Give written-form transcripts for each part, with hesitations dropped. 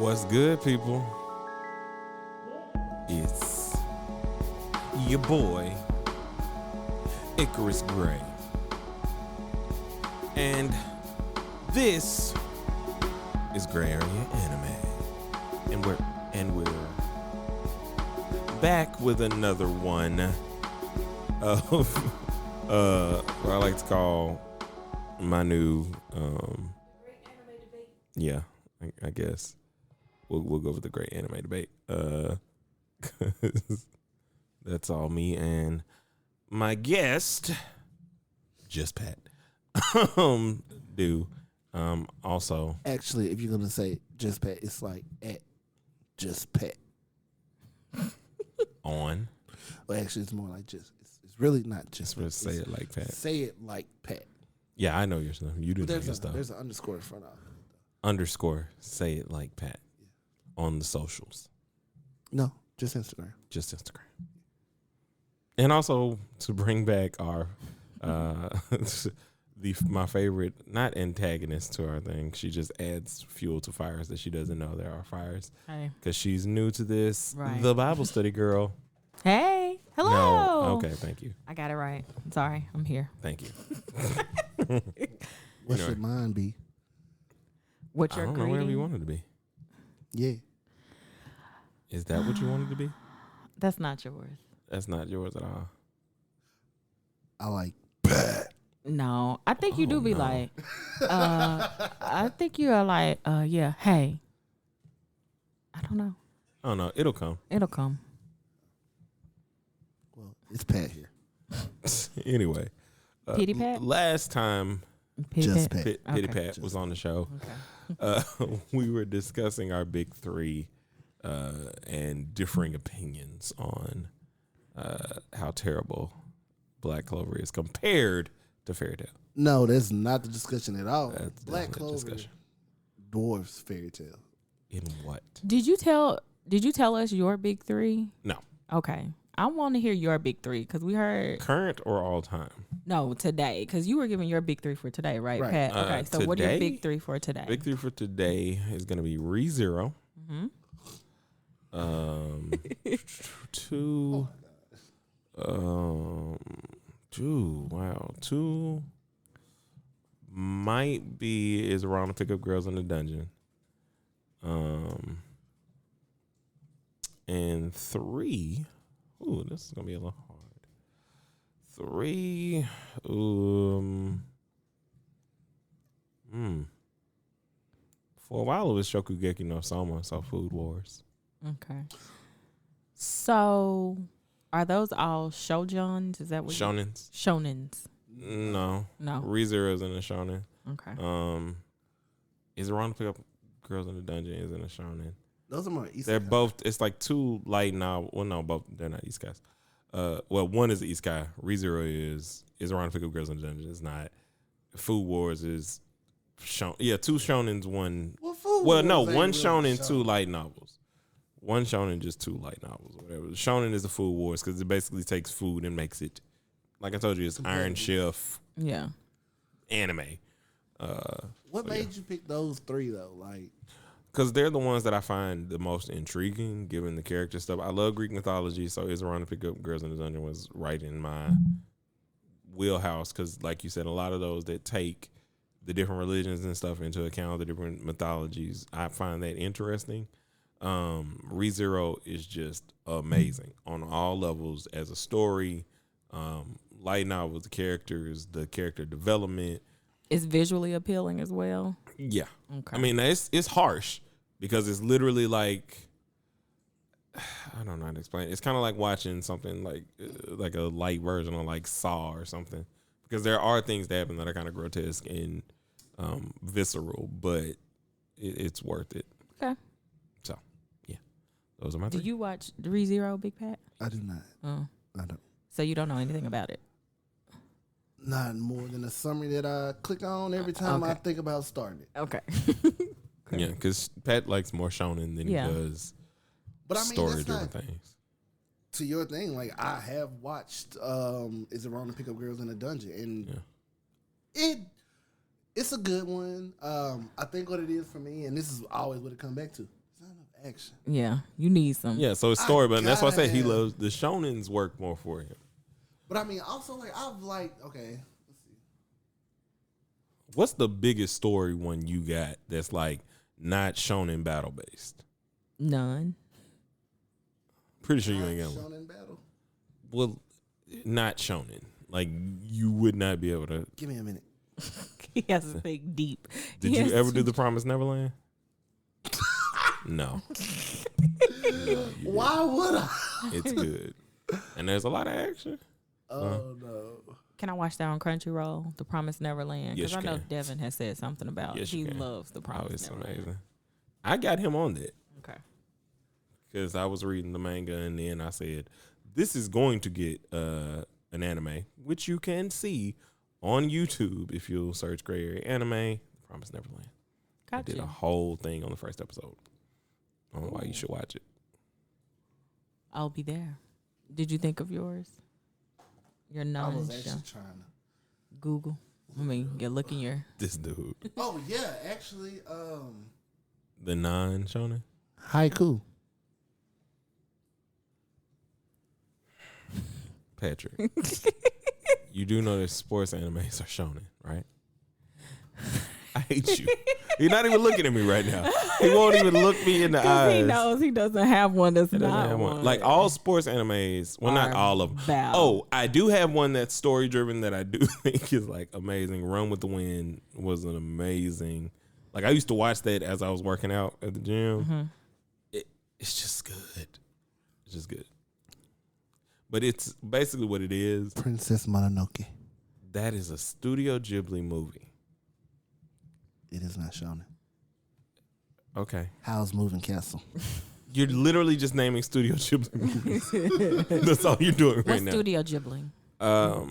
What's good, people? It's your boy, Icarus Gray. And this is Gray Area Anime. And we're back with another one of what I like to call my new yeah, I guess. We'll go with the great anime debate. 'Cause that's all me and my guest, Just Pat, do. Also, actually, if you're gonna say Just Pat, it's like at Just Pat. on. Well, actually, it's more like just. It's really not just. Just say it like Pat. Say it like Pat. Yeah, I know your stuff. You do know your stuff. There's an underscore in front of it. Underscore. Say it like Pat. On the socials. No, just Instagram. Just Instagram. And also to bring back our my favorite, not antagonist to our thing. She just adds fuel to fires that she doesn't know there are fires. Hey. Because she's new to this. Right. The Bible study girl. Hey. Hello. No. Okay, thank you. I got it right. Sorry, I'm here. Thank you. What should mine be? What I you're don't know, whatever you want it to be. Yeah. Is that what you wanted to be? That's not yours. That's not yours at all. I like Pat. No, I think you do be like, I think you are like, yeah, hey. I don't know. Oh, no, it'll come. It'll come. Well, it's Pat here. Anyway. Pity Pat? Last time Just Pat. Pity Okay. Pat was on the show, Okay. we were discussing our big three and differing opinions on how terrible Black Clover is compared to Fairy Tail. No, that's not the discussion at all. That's Black definitely a Clover discussion. dwarfs Fairy Tail. In what? Did you tell us your big three? No. Okay. I want to hear your big three because we heard Current or all time? no today because you were giving your big three for today, right, Right. Pat? Okay, so what are your Today? big three for today? Big three for today is going to be ReZero. Mm-hmm. Two. Two might be is around to pick up girls in the dungeon. And three. Ooh, this is gonna be a little hard. Three. For a while it was Shokugeki no Soma, so Food Wars. Okay. So, are those all shoujons? Is that what Shonens? Shonens. No. No. ReZero is in a shonen. Okay. Is around to pick up girls in the dungeon is in a shonen. Those are more East. They're both. It's like two light novels. Well, no, both. They're not Isekais. Well, one is the Isekai. ReZero is around to pick up girls in the dungeon. It's not. Food Wars is. Yeah, two shonens. One. Well, no, one shonen, two light novels. One shonen, just two light novels, or whatever. Shonen is the Food Wars because it basically takes food and makes it. Like I told you, it's Iron Chef Yeah. anime. What made you pick those three though? Like, because they're the ones that I find the most intriguing, given the character stuff. I love Greek mythology, so Is Around to Pick Up Girls in the Dungeon was right in my wheelhouse. Because, like you said, a lot of those that take the different religions and stuff into account, the different mythologies, I find that interesting. ReZero is just amazing on all levels as a story. Light novels, the characters, the character development. It's visually appealing as well. Yeah. Okay. I mean, it's harsh because it's literally like, I don't know how to explain it. It's kind of like watching something like a light version of like Saw or something, because there are things that happen that are kind of grotesque and visceral, but it's worth it. Okay. So, yeah, those are my Do three. you watch ReZero, Big Pat? I do not. Oh. I don't. So you don't know anything about it? Not more than a summary that I click on every time I Okay. think about starting it. Okay. Yeah, because Pat likes more shonen than Yeah. he does But I mean, story-driven that's not things. to your thing. Like, I have watched Is It Wrong to Pick Up Girls in a Dungeon, and it's a good one. I think what it is for me, and this is always what it come back to. action. Yeah, you need some. Yeah, so it's story, but that's why I gotta said he have- loves the shonens work more for him. But I mean, also like I've like okay. Let's see. What's the biggest story one you got that's like not shonen battle based? None. Pretty sure you ain't got one. Shonen battle. Well, not shonen. Like you would not be able to. Give me a minute. He has to think deep. Did you ever do The Promised Neverland? No. Why would I? It's good, and there's a lot of action. Oh no. Can I watch that on Crunchyroll? The Promised Neverland? Yes, Because you I know can. Devin has said something about Yes, he you can. loves The Oh, Promised it's Neverland. amazing. I got him on that Okay. because I was reading the manga, and then I said, "This is going to get an anime, which you can see on YouTube if you'll search Gray Area Anime, The Promised Neverland." I did a Gotcha. whole thing on the first episode on why you should watch it. I'll be there. Did you think of yours? Your I was non-show. actually trying to. Google. I mean, you look in your. This dude, Oh yeah, actually, the non-shonen. haiku. Patrick, you do know that sports animes are shonen, right? I hate you. You're not even looking at me right now. He won't even look me in the eyes. He knows he doesn't have one that's He doesn't not have one. one. Like all sports animes, well, not Are all of them. bad. Oh, I do have one that's story driven that I do think is like amazing. Run with the Wind was an amazing. Like I used to watch that as I was working out at the gym. Mm-hmm. It's just good. It's just good. But it's basically what it is. Princess Mononoke. That is a Studio Ghibli movie. It is not shonen. Okay. How's Moving Castle? You're literally just naming Studio Ghibli movies. That's all you're doing right What's now. Studio Ghibli? A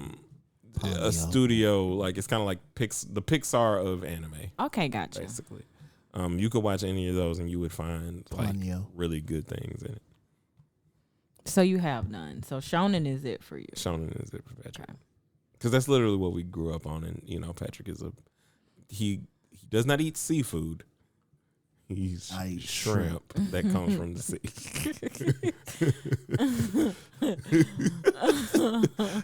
Ponyo. studio, like it's kind of like the Pixar of anime, Okay, gotcha. basically. You could watch any of those and you would find like Ponyo. really good things in it. So you have none. So shonen is it for you? Shonen is it for Patrick. Okay. Because that's literally what we grew up on. And, Patrick is he does not eat seafood. He's I eat shrimp that comes from the sea.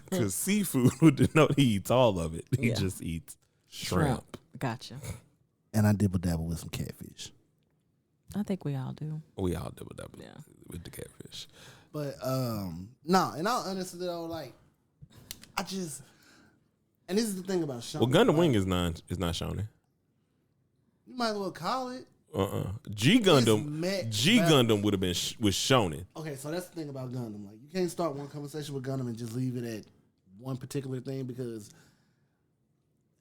Because seafood would denote he eats all of it. He Yeah. just eats shrimp. Gotcha. And I dibble dabble with some catfish. I think we all do. We all double double Yeah. with the catfish. But no, in all honesty though, like I just and this is the thing about shonen. Well, Gundam like, Wing is not shonen. You might as well call it. G Gundam. met- G met- Gundam would have been was shonen. Okay, so that's the thing about Gundam. Like you can't start one conversation with Gundam and just leave it at one particular thing because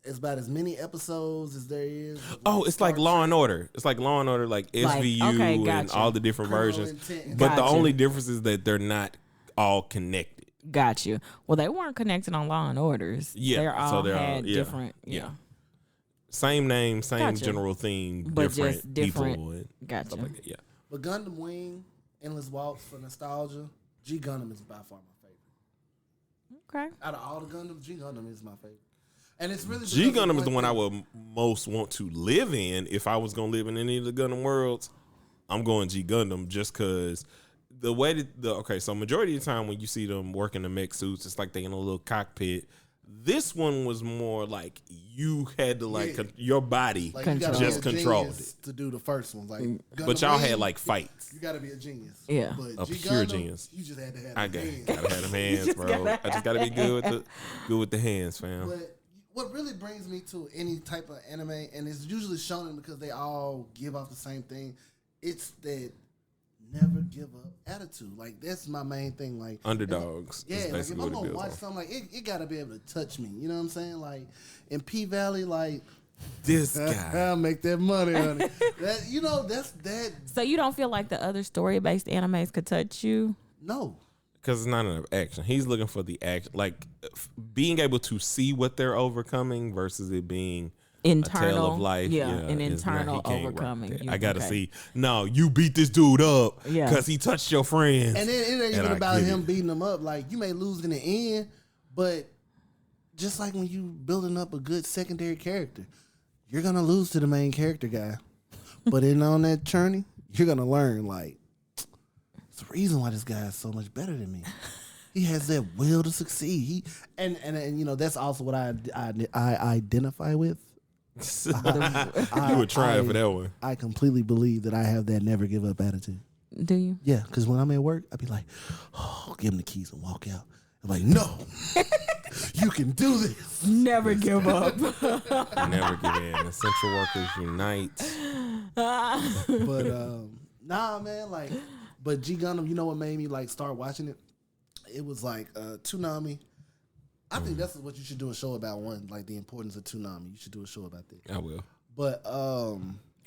it's about as many episodes as there is. Oh, it's like Law and Order. It's like Law and Order, like SVU okay, and gotcha. all the different Criminal versions. Intent. But the Gotcha. only difference is that they're not all connected. Got you. Well, they weren't connected on Law and Orders. Yeah, They're all so they're all- had yeah, different. yeah. Yeah. Same name, same Gotcha. general theme, But different, just different. people and Gotcha. stuff like that. Yeah. But Gundam Wing, Endless Waltz for nostalgia, G Gundam is by far my favorite. Okay. Out of all the Gundams, G Gundam is my favorite. And it's really G because of Gundam is the one I thing. would most want to live in. If I was going to live in any of the Gundam worlds, I'm going G Gundam just because the way that so majority of the time when you see them working the mech suits, it's like they in a little cockpit. This one was more like you had to Yeah. your body Like, you gotta just be a controlled genius it. to do the first one. Like, Gundam But y'all had Wing, like fights. you gotta be a genius. Yeah. But A G pure Gundam, genius. You just had to have I the hands. gotta have them hands, bro. I just gotta be good with the hands, fam. But what really brings me to any type of anime, and it's usually shonen because they all give off the same thing, it's that never give up attitude. Like that's my main thing. Like Underdogs. yeah, is like if basically I'm what it gonna builds watch on. something, like it gotta be able to touch me. You know what I'm saying? Like in P Valley, like This guy. I'll make that money, honey. That's that. So you don't feel like the other story-based animes could touch you? No, Because it's not enough action. He's looking for the action, like being able to see what they're overcoming versus it being Internal, a tale of life. yeah, an it's not- internal he can't rock overcoming. that. You- I gotta okay. see. No, you beat this dude up Yeah. because he touched your friends. and then it ain't And even I about get him it. beating them up. Like you may lose in the end, but just like when you building up a good secondary character, you're gonna lose to the main character guy. But on that journey, you're gonna learn like it's the reason why this guy is so much better than me. He has that will to succeed. And you know that's also what I identify with. You were trying for that one. I completely believe that I have that never give up attitude. Do you? Yeah, because when I'm at work, I'd be like, oh, give him the keys and walk out. I'm like, no, you can do this. Never give up. Never give in. Essential workers unite. But nah, man, like, but G Gundam, you know what made me like start watching it? It was like Toonami. I think that's what you should do a show about. One, like the importance of Toonami. You should do a show about that. I will. But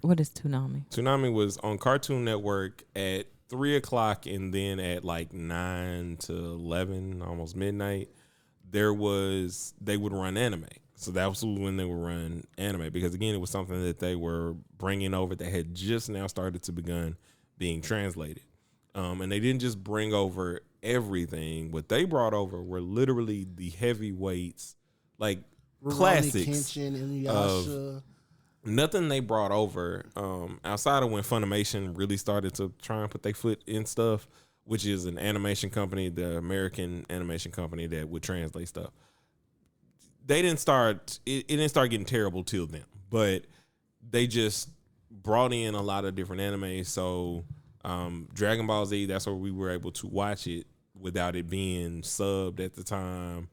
what is Toonami? Toonami was on Cartoon Network at 3:00 and then at like 9 to 11, almost midnight. They would run anime. So that was when they would run anime because again, it was something that they were bringing over that had just now started to begun being translated. And they didn't just bring over everything. What they brought over were literally the heavyweights, like Rurouni classics. Kenshin, Inuyasha. Nothing they brought over outside of when Funimation really started to try and put their foot in stuff, which is an animation company, the American animation company that would translate stuff. They didn't start, it didn't start getting terrible till then, but they just brought in a lot of different anime. So Dragon Ball Z, that's where we were able to watch it without it being subbed at the time.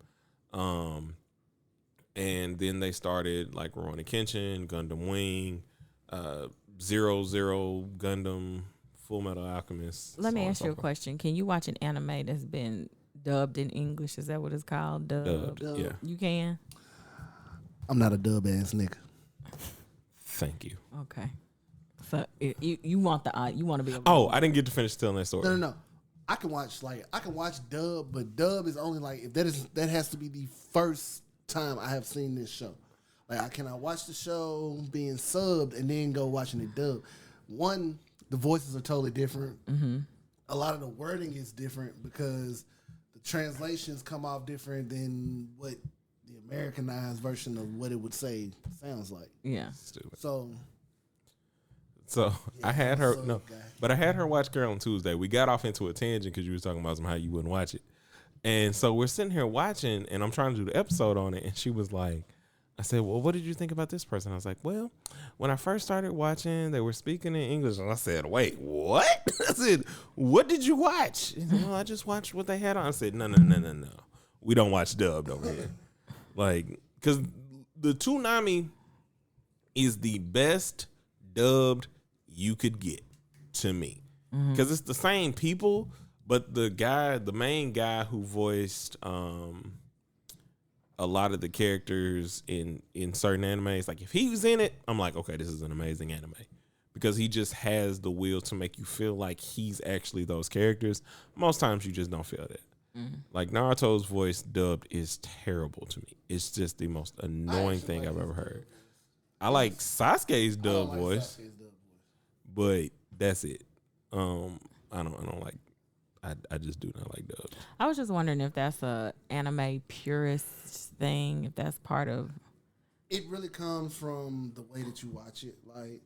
And then they started like Rurouni Kenshin, Gundam Wing, 00 Gundam, Full Metal Alchemist. Let me ask you a question. Can you watch an anime that's been dubbed in English? Is that what it's called? Dubbed? Yeah. You can? I'm not a dub ass nigga. Thank you. Okay. So you want to be a I didn't get to finish telling that story. No. I can watch dub, but dub is only like if that has to be the first time I have seen this show. Like I cannot watch the show being subbed and then go watching it dub. One, the voices are totally different. Mm-hmm. A lot of the wording is different because the translations come off different than what the Americanized version of what it would say sounds like. Yeah. Stupid. So yeah, I had her guy. but I had her watch Girl on Tuesday. We got off into a tangent because you was talking about how you wouldn't watch it. And so we're sitting here watching, and I'm trying to do the episode on it, and she was like, I said, well, what did you think about this person? I was like, well, when I first started watching, they were speaking in English. And I said, wait, what? I said, what did you watch? She said, well, I just watched what they had on. I said, no. We don't watch dubbed over here. Like, because the Toonami is the best dubbed you could get to me. Because it's the same people. But the main guy who voiced a lot of the characters in certain animes, like if he was in it, I'm like, okay, this is an amazing anime. Because he just has the will to make you feel like he's actually those characters. Most times you just don't feel that. Mm-hmm. Like Naruto's voice dubbed is terrible to me. It's just the most annoying thing I've ever heard. I like Sasuke's dub voice, but that's it. I don't like. I just do not like dubs. I was just wondering if that's a anime purist thing, if that's part of. It really comes from the way that you watch it. Like,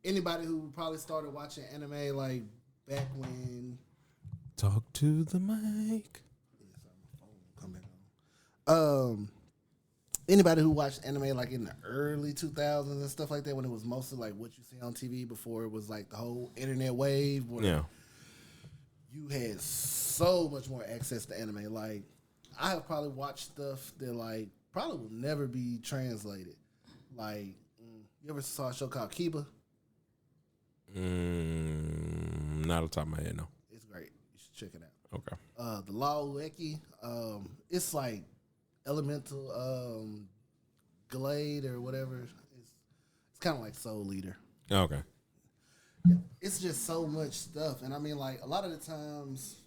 anybody who probably started watching anime like back when. Talk to the mic. Come back on. Anybody who watched anime like in the early 2000s and stuff like that, when it was mostly like what you see on TV before it was like the whole internet wave. Yeah. You had so much more access to anime. Like, I have probably watched stuff that like probably will never be translated. Like, you ever saw a show called Kiba? Not off the top of my head, no. It's great. You should check it out. Okay. The Law Ueki, it's like Elemental Glade or whatever. It's kind of like Soul Eater. Okay. Yeah, it's just so much stuff, and I mean, like a lot of the times,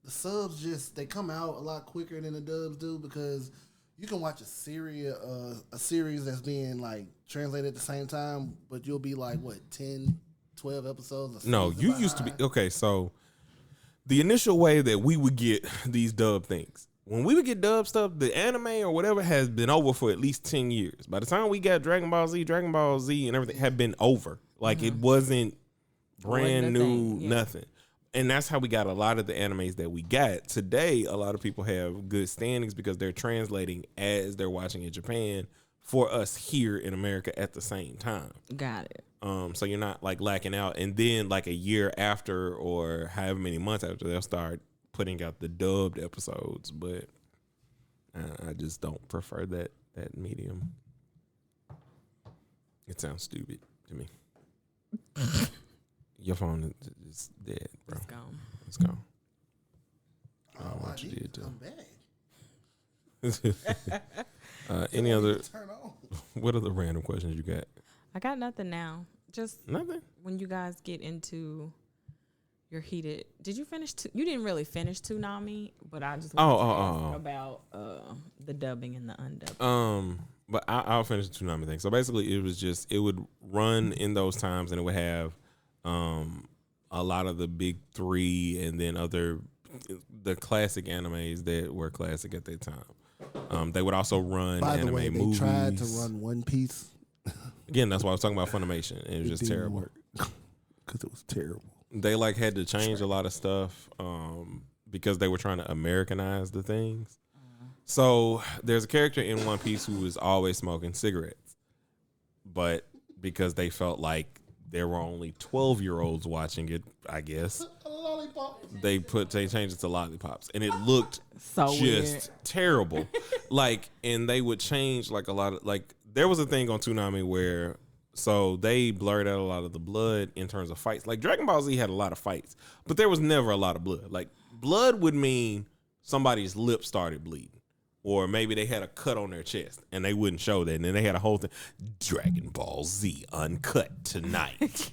the subs they come out a lot quicker than the dubs do because you can watch a series that's being like translated at the same time, but you'll be like what 10, 12 episodes. No, you used to be okay. So the initial way that we would get these dub things, when we would get dub stuff, the anime or whatever has been over for at least 10 years. By the time we got Dragon Ball Z and everything had been over. Like it wasn't brand new, nothing. And that's how we got a lot of the animes that we got. Today, a lot of people have good standings because they're translating as they're watching in Japan for us here in America at the same time. Got it. So you're not like lacking out. And then like a year after or however many months after, they'll start putting out the dubbed episodes. But I just don't prefer that medium. It sounds stupid to me. Your phone is dead, bro. It's gone. I don't know what you did to it. Any other? What other random questions you got? I got nothing now. Just nothing. When you guys get into your heated, did you finish? You didn't really finish Toonami, but I just wanted to ask about the dubbing and the undubbing. But I'll finish the Toonami thing. So basically, it was just it would run in those times, and it would have a lot of the big three, and then the classic animes that were classic at that time. They would also run anime movies. They tried to run One Piece. Again, that's why I was talking about Funimation. And it was just terrible. Because it was terrible. They like had to change a lot of stuff because they were trying to Americanize the things. So there's a character in One Piece who was always smoking cigarettes, but because they felt like there were only 12-year-olds watching it, I guess they changed it to lollipops, and it looked so just weird. Terrible. Like, and they would change like a lot of like. There was a thing on Toonami where so they blurred out a lot of the blood in terms of fights. Like Dragon Ball Z had a lot of fights, but there was never a lot of blood. Like blood would mean somebody's lip started bleeding. Or maybe they had a cut on their chest and they wouldn't show that. And then they had a whole thing, Dragon Ball Z uncut tonight.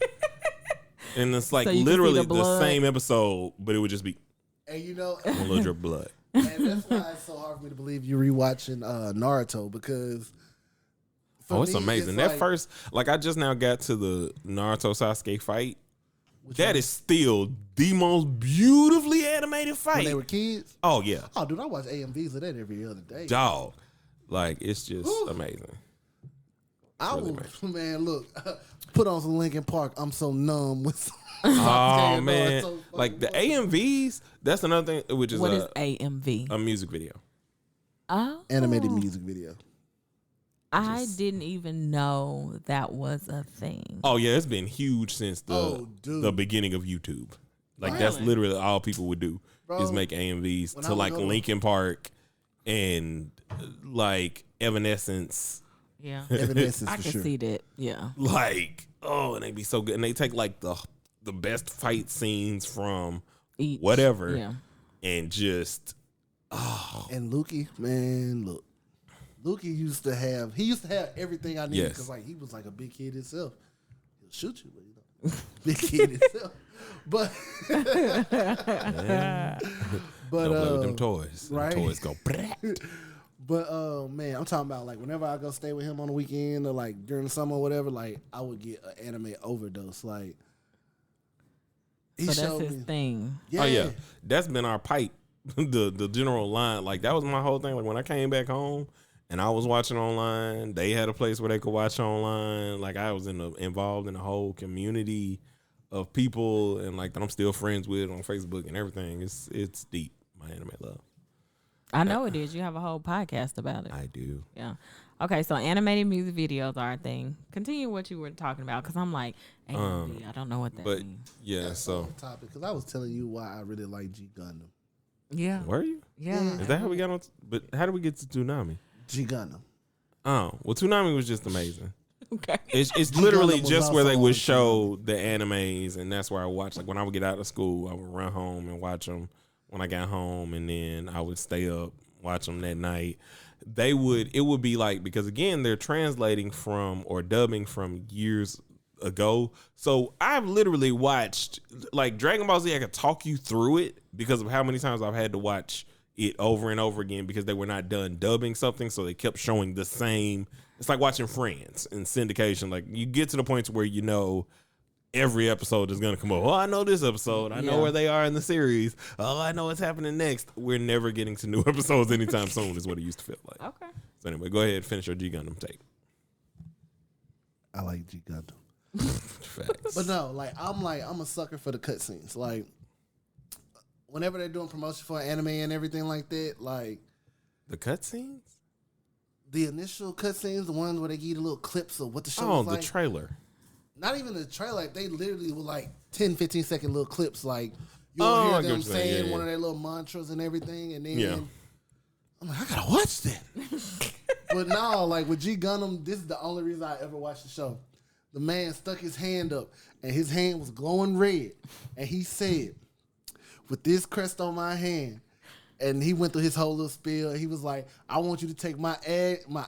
And it's like so literally the same episode, but it would just be and you know a little drip of blood. And that's why it's so hard for me to believe you're rewatching Naruto because it's amazing. That first, like I just now got to the Naruto Sasuke fight. That is still the most beautifully animated fight. When they were kids? Oh, yeah. Oh, dude, I watch AMVs of that every other day. Dog. Like, it's just amazing. Man, look, put on some Linkin Park. I'm so numb with oh, man. So like, the AMVs, that's another thing, which is what is AMV? A music video. Oh. Animated music video. I didn't even know that was a thing. Oh yeah, it's been huge since the beginning of YouTube. Like that's literally all people would do is make AMVs to like Linkin Park and like Evanescence. Yeah, Evanescence. I can see that. Yeah, like and they be so good, and they take like the best fight scenes from whatever, and just and Lukey, man, look. Luki used to have everything I needed because like he was like a big kid himself. He'll shoot you, but you know, big kid himself. But don't play with them toys. Right? Them toys go. But man, I'm talking about like whenever I go stay with him on the weekend or like during the summer or whatever, like I would get an anime overdose. Like he showed me his thing. Yeah. Oh yeah, that's been our pipe. the general line, like that was my whole thing. Like when I came back home. And I was watching online. They had a place where they could watch online. Like I was involved in a whole community of people, and like that I'm still friends with on Facebook and everything. It's deep. My anime love. I know it is. You have a whole podcast about it. I do. Yeah. Okay, so animated music videos are a thing. Continue what you were talking about, because I'm like, I don't know what that means. Yeah, that's so topic because I was telling you why I really like G Gundam. Yeah. Were you? Yeah. Is that how we got on? But how did we get to Toonami? G Gundam. Oh, well, Toonami was just amazing. Okay. It's literally just where they would show the animes, and that's where I watched. Like when I would get out of school, I would run home and watch them when I got home, and then I would stay up, watch them that night. It would be like, because again, they're translating from or dubbing from years ago. So I've literally watched like Dragon Ball Z. I could talk you through it because of how many times I've had to watch it over and over again because they were not done dubbing something, so they kept showing the same. It's like watching Friends in syndication. Like you get to the point where you know every episode is going to come up. Oh, I know this episode. I know where they are in the series. Oh, I know what's happening next. We're never getting to new episodes anytime soon is what it used to feel like. Okay. So anyway, go ahead and finish your G Gundam take. I like G Gundam. Facts. But no, I'm a sucker for the cutscenes. Like, whenever they're doing promotion for anime and everything like that, like the cutscenes? The initial cutscenes, the ones where they give you the little clips of what the show is like. Oh, the trailer. Not even the trailer. Like, they literally were like 10, 15-second little clips. Like, you'll hear them saying one of their little mantras and everything. And then I'm like, I gotta watch that. But no, like with G Gundam, this is the only reason I ever watched the show. The man stuck his hand up, and his hand was glowing red. And he said, with this crest on my hand, and he went through his whole little spiel. He was like, I want you to take my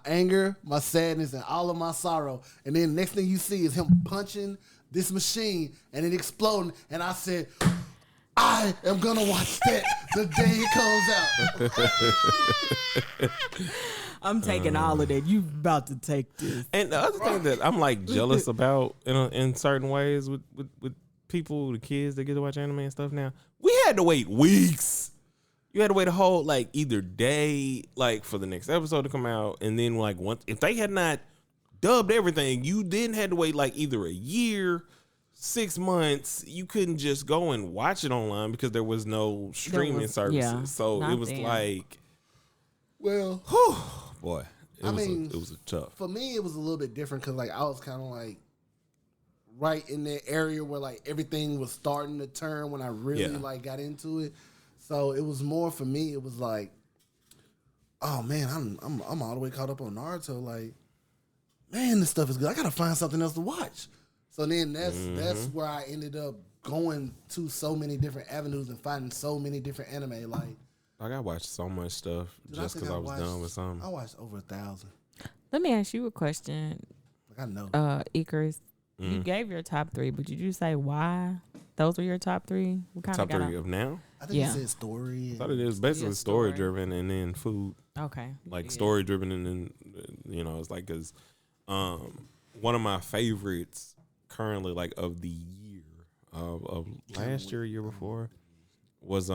anger, my sadness, and all of my sorrow. And then the next thing you see is him punching this machine and it exploding. And I said, I am going to watch that the day it comes out. I'm taking all of that. You about to take this. And the other thing that I'm like jealous about in certain ways with people, the kids that get to watch anime and stuff now, we had to wait weeks. You had to wait a whole like either day like for the next episode to come out, and then like once if they had not dubbed everything, you then had to wait like either a year, 6 months. You couldn't just go and watch it online because there was no streaming services. Yeah, so it was like, well, whew, boy, it was a tough. For me, it was a little bit different because like I was kind of like right in that area where like everything was starting to turn when I really like got into it. So it was more for me. It was like, oh man, I'm all the way caught up on Naruto. Like, man, this stuff is good. I gotta find something else to watch. So then that's where I ended up going to so many different avenues and finding so many different anime. Like, I got watched so much stuff just because I was done with something. I watched over 1,000. Let me ask you a question. Like, I know. Icarus, you gave your top 3, but did you say why those were your top 3? What kind top 3 of now? I think it said story. I thought it is basically story driven and then food. Okay. Like story driven and then, it's like, because one of my favorites currently, like of the year, of last year before, was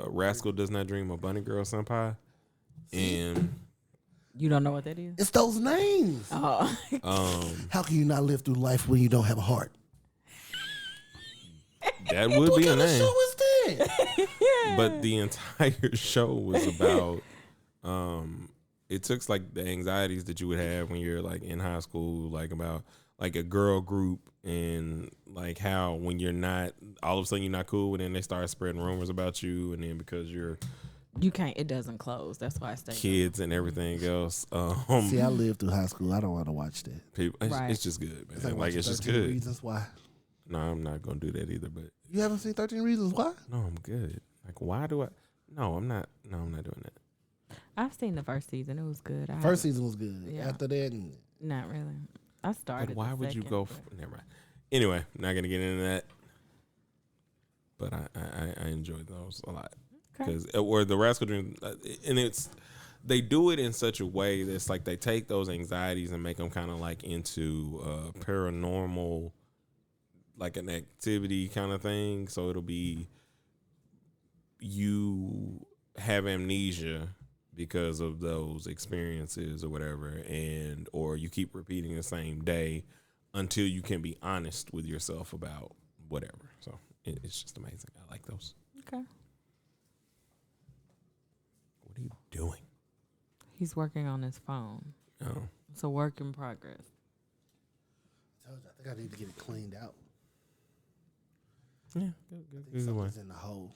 Rascal Does Not Dream of Bunny Girl Senpai. And you don't know what that is? It's those names. Oh. How can you not live through life when you don't have a heart? That would be a name. What show is that? But the entire show was about it took like the anxieties that you would have when you're like in high school, like about like a girl group and like how when you're not, all of a sudden you're not cool, and then they start spreading rumors about you, and then because you can't, it doesn't close. That's why I stay kids and everything else. See, I lived through high school. I don't want to watch that. People, it's just good, man. Like it's just good. Reasons Why. No, I'm not gonna do that either. But you haven't seen 13 Reasons Why? No, I'm good. Like, why do I? No, I'm not. No, I'm not doing that. I've seen the first season. It was good. First season was good. Yeah. After that, not really. I started. But why would you go? Never mind. Anyway, not gonna get into that. But I enjoyed those a lot because or the Rascal Dream, and they do it in such a way that's like they take those anxieties and make them kind of like into paranormal, like an activity kind of thing. So it'll be you have amnesia because of those experiences or whatever, and or you keep repeating the same day until you can be honest with yourself about whatever. So it's just amazing. I like those. Okay. What are you doing? He's working on his phone. Oh. It's a work in progress. I told you, I think I need to get it cleaned out. Yeah, good. Something's in the hole.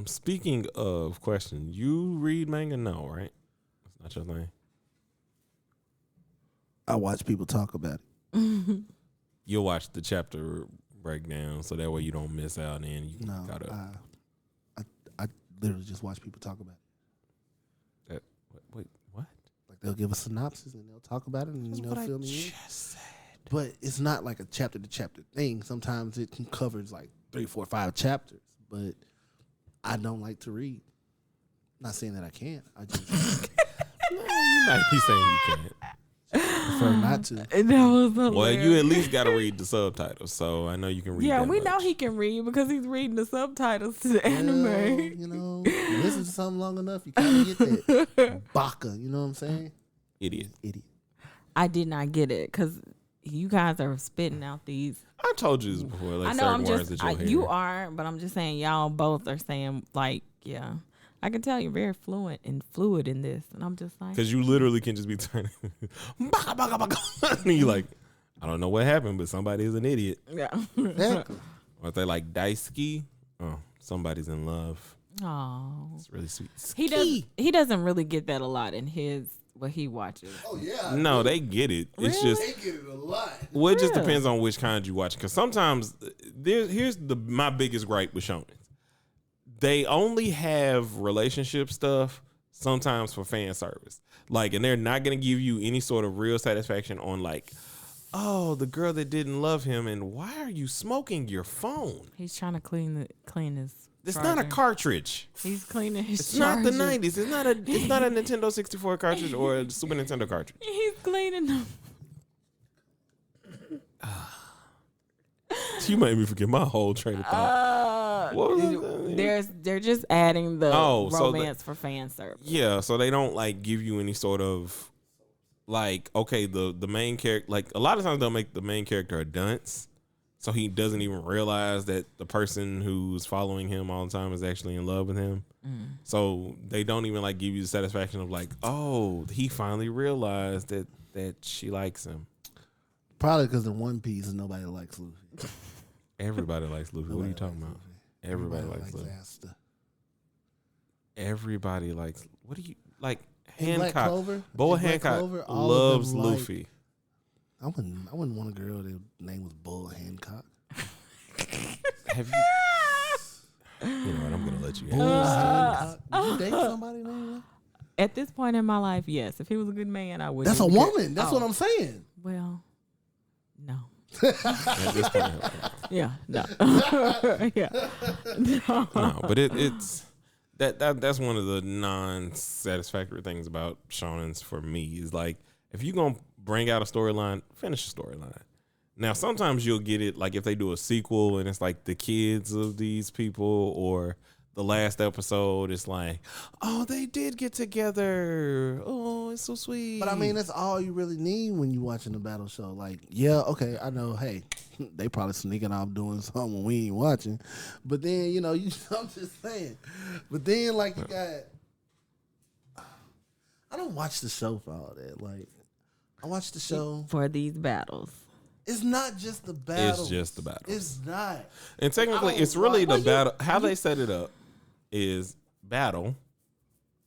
Speaking of questions, you read manga? No, right? That's not your thing. I watch people talk about it. You'll watch the chapter breakdown, so that way you don't miss out, and you got up. I literally just watch people talk about it. Wait, what? Like they'll give a synopsis and they'll talk about it, and they'll fill me in. But it's not like a chapter to chapter thing. Sometimes it covers like 3, 4, 5 chapters. But I don't like to read. Not saying that I can't. I just you might be saying you can't. prefer not to. That was hilarious. Well, you at least got to read the subtitles, so I know you can read. Yeah, that we much. know he can read because he's reading the subtitles to the anime. Well, you know, you listen to something long enough, you kind of get that baka. You know what I'm saying? Idiot. I did not get it because you guys are spitting out these. I told you this before. Like I know certain I'm words just that you'll hear. you are, but I'm just saying y'all both are saying like yeah. I can tell you're very fluid in this, and I'm just like Because you literally can just be turning, baka, baka, baka. And you like, I don't know what happened, but somebody is an idiot. yeah. Exactly. Or if they like daisuki, oh, somebody's in love. Oh, It's really sweet. he doesn't really get that a lot in what he watches. Oh yeah. No, they get it. It's Really? just They get it a lot. well, it just Really? depends on which kind you watch. Because sometimes here's my biggest gripe with shonen. They only have relationship stuff sometimes for fan service. Like, and they're not gonna give you any sort of real satisfaction on like, oh, the girl that didn't love him, and why are you smoking your phone? He's trying to clean his. It's not a charger. cartridge. He's cleaning his. It's not the charger. 90s. It's not a Nintendo 64 cartridge or a Super Nintendo cartridge. He's cleaning them. You made me forget my whole train of thought. What was it? They're just adding the Oh, so romance for fan service. Yeah, so they don't like give you any sort of like, okay, the main character, like a lot of times they'll make the main character a dunce, so he doesn't even realize that the person who's following him all the time is actually in love with him. So they don't even like give you the satisfaction of like, oh, he finally realized that she likes him. Probably because in One Piece nobody likes Luffy. Everybody likes Luffy. What are you talking about? Everybody likes Luffy. Asta. Everybody likes. What do you like? In Black Hancock. Clover, Boa in Black Hancock Clover, all of loves them like- Luffy. I wouldn't want a girl that name was Bull Hancock. Have you? You know what? I'm gonna let you. Bull Have Hancock. Would you date somebody named that? At this point in my life, yes. If he was a good man, I would. That's a woman. That's what I'm saying. Well, no. at this point. Yeah, no. Yeah. No. No, but it's that's one of the non-satisfactory things about shonens for me is like if you're gonna bring out a storyline, finish the storyline. Now sometimes you'll get it like if they do a sequel and it's like the kids of these people or the last episode, it's like, oh, they did get together. Oh, it's so sweet. But I mean, that's all you really need when you're watching a battle show. Like, yeah, okay, I know. Hey, they probably sneaking off doing something when we ain't watching. But then, you know, I'm just saying. But then, like, you got. I don't watch the show for all that. Like, I watch the show For these battles. It's not just the battle. It's just the battle. It's not. And technically, I don't it's really like- the battle. How they set it up is battle.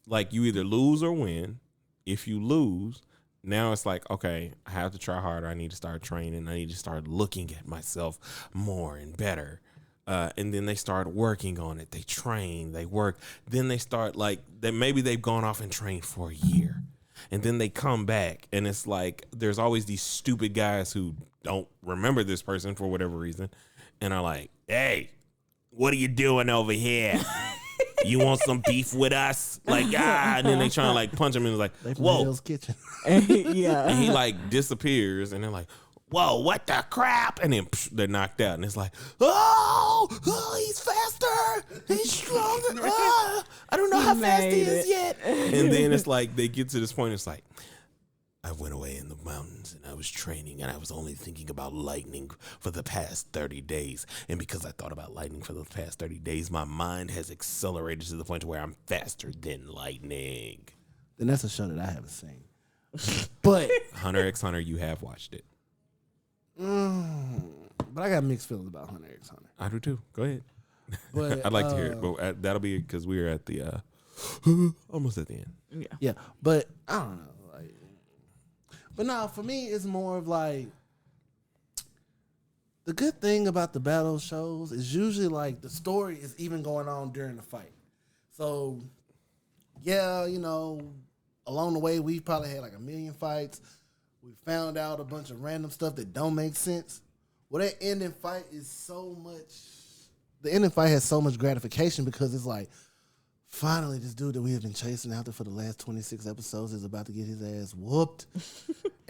Like you either lose or win. If you lose, now it's like, okay, I have to try harder. I need to start training. I need to start looking at myself more and better. And then they start working on it. They train, they work. Then they start like that. Maybe they've gone off and trained for a year. And then they come back and it's like, there's always these stupid guys who don't remember this person for whatever reason. And are like, hey, what are you doing over here? You want some beef with us? Like, and then they try to like punch him and it's like, They from whoa. Hell's Kitchen. Yeah. And he like disappears and they're like, whoa, what the crap? And then they're knocked out and it's like, oh, he's faster. He's stronger. I don't know how fast he is yet. And then it's like, they get to this point. It's like, I went away in the mountains and I was training and I was only thinking about lightning for the past 30 days. And because I thought about lightning for the past 30 days, my mind has accelerated to the point where I'm faster than lightning. Then that's a show that I haven't seen. But Hunter x Hunter, you have watched it. but I got mixed feelings about Hunter x Hunter. I do too. Go ahead. But, I'd like to hear it, but that'll be because we're at the almost at the end. Yeah. Yeah, but I don't know. Like, but no, for me, it's more of like the good thing about the battle shows is usually like the story is even going on during the fight. So, yeah, you know, along the way we've probably had like a million fights. We found out a bunch of random stuff that don't make sense. Well, that ending fight is so much. The ending fight has so much gratification because it's like, finally, this dude that we have been chasing after for the last 26 episodes is about to get his ass whooped.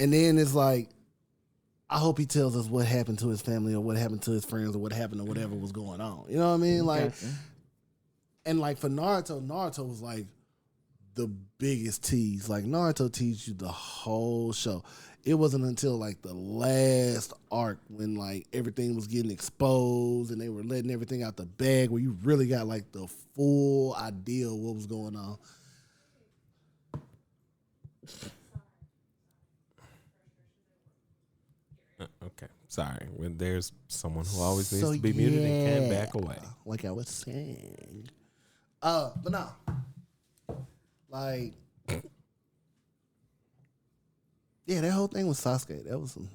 And then it's like, I hope he tells us what happened to his family or what happened to his friends or what happened to whatever was going on. You know what I mean? Like, Gotcha. and like for Naruto was like the biggest tease. Like Naruto teased you the whole show. It wasn't until like the last arc when like everything was getting exposed and they were letting everything out the bag where you really got like the full idea of what was going on. Okay, sorry. When there's someone who always needs to be muted and can't back away. Like I was saying. But no. Like, yeah, that whole thing with Sasuke, that was some.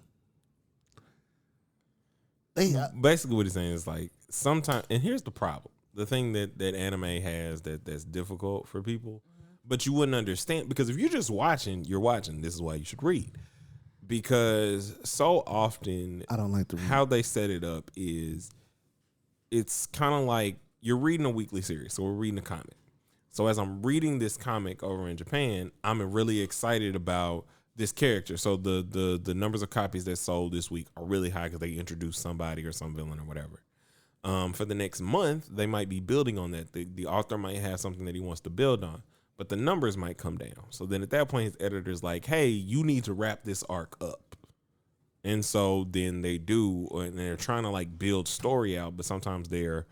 Basically, what he's saying is like sometimes, and here's the problem: the thing that anime has that's difficult for people, but you wouldn't understand because if you're just watching, you're watching. This is why you should read, because so often I don't like to read. How they set it up is it's kind of like you're reading a weekly series, so we're reading a comic. So as I'm reading this comic over in Japan, I'm really excited about this character. So the numbers of copies that sold this week are really high because they introduced somebody or some villain or whatever. For the next month, they might be building on that. The author might have something that he wants to build on, but the numbers might come down. So then at that point, his editor's like, hey, you need to wrap this arc up. And so then they do, and they're trying to like build story out, but sometimes they're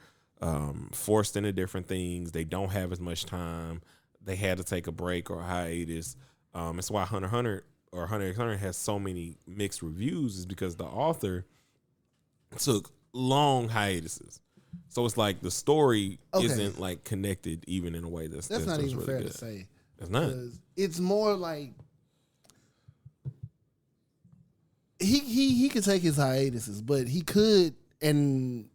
forced into different things. They don't have as much time. They had to take a break or a hiatus. It's why Hunter x Hunter or Hunter x Hunter has so many mixed reviews is because the author took long hiatuses. So it's like the story isn't like connected even in a way that's not even really fair good. to say. It's not. It's more like he could take his hiatuses, but he could and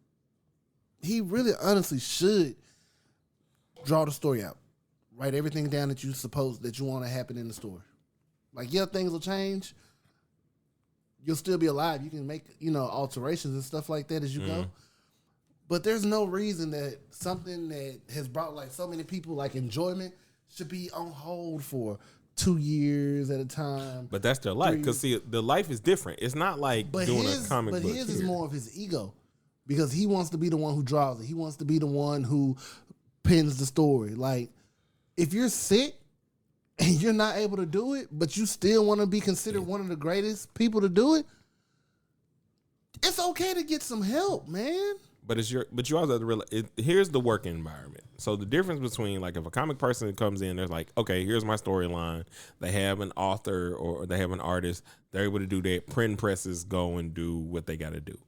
he really honestly should draw the story out. Write everything down that you want to happen in the story. Like, yeah, things will change. You'll still be alive. You can make, alterations and stuff like that as you go. But there's no reason that something that has brought like so many people like enjoyment should be on hold for 2 years at a time. But that's their life. Because see, the life is different. It's not like doing a comic book. But his is more of his ego. Because he wants to be the one who draws it. He wants to be the one who pins the story. Like, if you're sick and you're not able to do it, but you still want to be considered one of the greatest people to do it, it's okay to get some help, man. But you also have to realize, here's the work environment. So the difference between like if a comic person comes in, they're like, okay, here's my storyline. They have an author or they have an artist. They're able to do that. Print presses go and do what they got to do.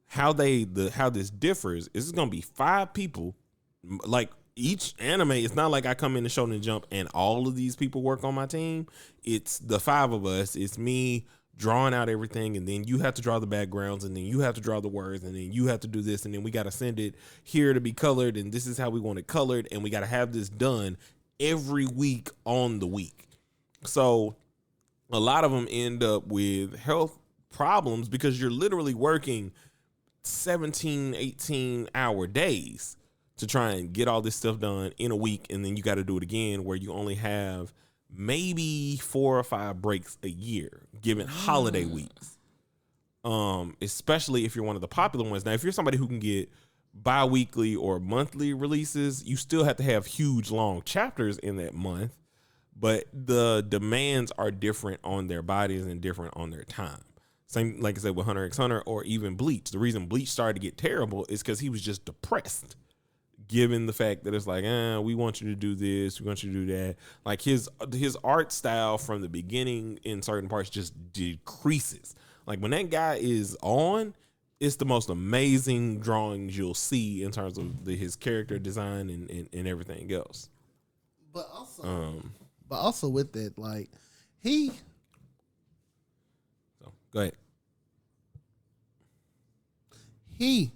How this differs is it's gonna be 5 people. Like each anime, it's not like I come in to Shonen Jump and all of these people work on my team. It's the 5 of us. It's me drawing out everything, and then you have to draw the backgrounds, and then you have to draw the words, and then you have to do this, and then we got to send it here to be colored, and this is how we want it colored, and we got to have this done every week on the week. So a lot of them end up with health problems because you're literally working 17, 18-hour days to try and get all this stuff done in a week, and then you got to do it again where you only have maybe 4 or 5 breaks a year, given holiday weeks. Especially if you're one of the popular ones. Now, if you're somebody who can get bi-weekly or monthly releases, you still have to have huge, long chapters in that month, but the demands are different on their bodies and different on their time. Same, like I said, with Hunter x Hunter or even Bleach. The reason Bleach started to get terrible is because he was just depressed, given the fact that it's like, we want you to do this, we want you to do that. Like his art style from the beginning in certain parts just decreases. Like when that guy is on, it's the most amazing drawings you'll see in terms of his character design and everything else. But also with that, like he. So go ahead. He.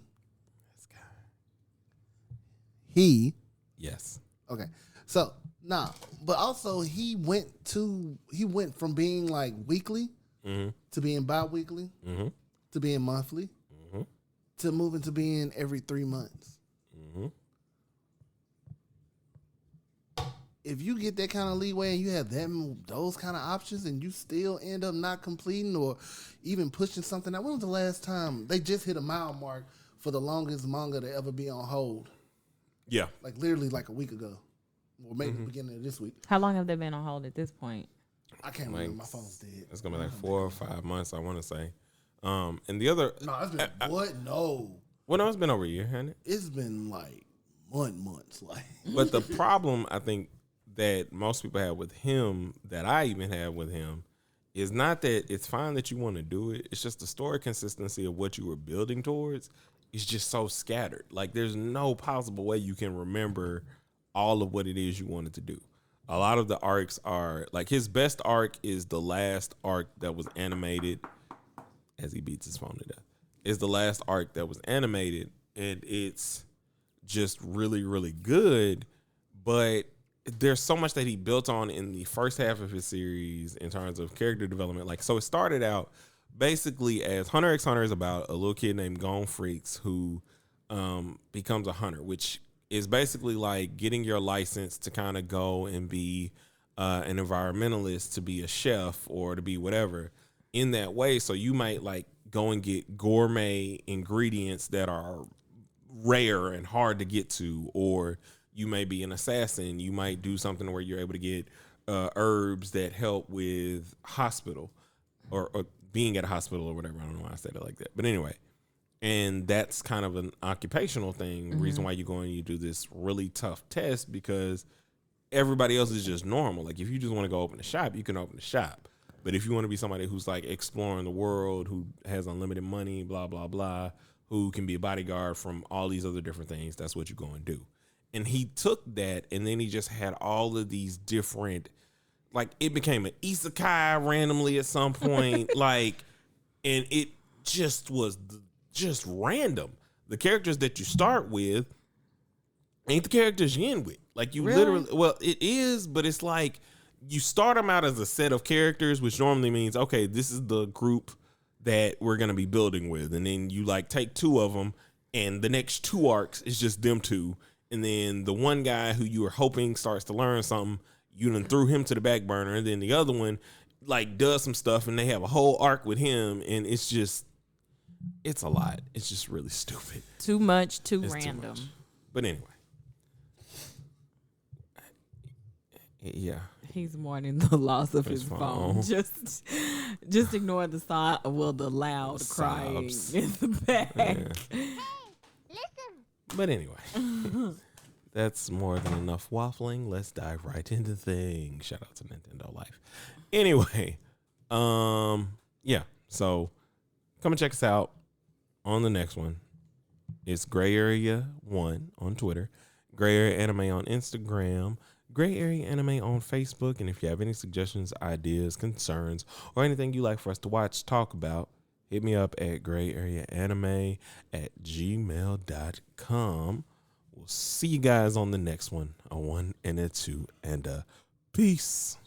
Yes. Okay. So but also he went from being like weekly to being bi-weekly to being monthly to moving to being every 3 months. if you get that kind of leeway and you have those kind of options and you still end up not completing or even pushing something out. When was the last time they just hit a mile mark for the longest manga to ever be on hold? Yeah. Like literally like a week ago. Or maybe the beginning of this week. How long have they been on hold at this point? I can't remember. My phone's dead. It's going to be like 4 or 5 months, I want to say. And the other... No, it's been... what? No. Well, no, it's been over a year, hasn't it? It's been like months. Like. But the problem, I think, that most people have with him, that I even have with him, is not that it's fine that you want to do it. It's just the story consistency of what you were building towards is just so scattered. Like, there's no possible way you can remember all of what it is you wanted to do. A lot of the arcs are, like, his best arc is the last arc that was animated, as he beats his phone to death, is the last arc that was animated, and it's just really, really good, but there's so much that he built on in the first half of his series in terms of character development. Like, so it started out basically as Hunter x Hunter is about a little kid named Gone Freaks who becomes a hunter, which is basically like getting your license to kind of go and be an environmentalist, to be a chef or to be whatever in that way. So you might like go and get gourmet ingredients that are rare and hard to get to, or you may be an assassin. You might do something where you're able to get herbs that help with hospital or being at a hospital or whatever. I don't know why I said it like that. But anyway, and that's kind of an occupational thing. Reason why you go and you do this really tough test, because everybody else is just normal. Like, if you just want to go open a shop, you can open a shop. But if you want to be somebody who's like exploring the world, who has unlimited money, blah, blah, blah, who can be a bodyguard from all these other different things, that's what you go and do. And he took that, and then he just had all of these different, like, it became an isekai randomly at some point, like, and it just was just random. The characters that you start with ain't the characters you end with. Like, you literally, well, it is, but it's like you start them out as a set of characters, which normally means, okay, this is the group that we're going to be building with. And then you, like, take 2 of them, and the next 2 arcs is just them 2. And then the one guy who you were hoping starts to learn something, you done threw him to the back burner. And then the other one, like, does some stuff, and they have a whole arc with him. And it's just, it's a lot. It's just really stupid. Too much, too It's random. too much. But anyway. Yeah. He's mourning the loss of his phone. Just ignore the the loud crying in the back. Yeah. But anyway, that's more than enough waffling. Let's dive right into things. Shout out to Nintendo Life. Anyway, yeah. So come and check us out on the next one. It's Gray Area 1 on Twitter, Gray Area Anime on Instagram, Gray Area Anime on Facebook. And if you have any suggestions, ideas, concerns, or anything you'd like for us to watch, talk about, hit me up at grayareaanime@gmail.com. We'll see you guys on the next one, a 1 and a 2 and a peace.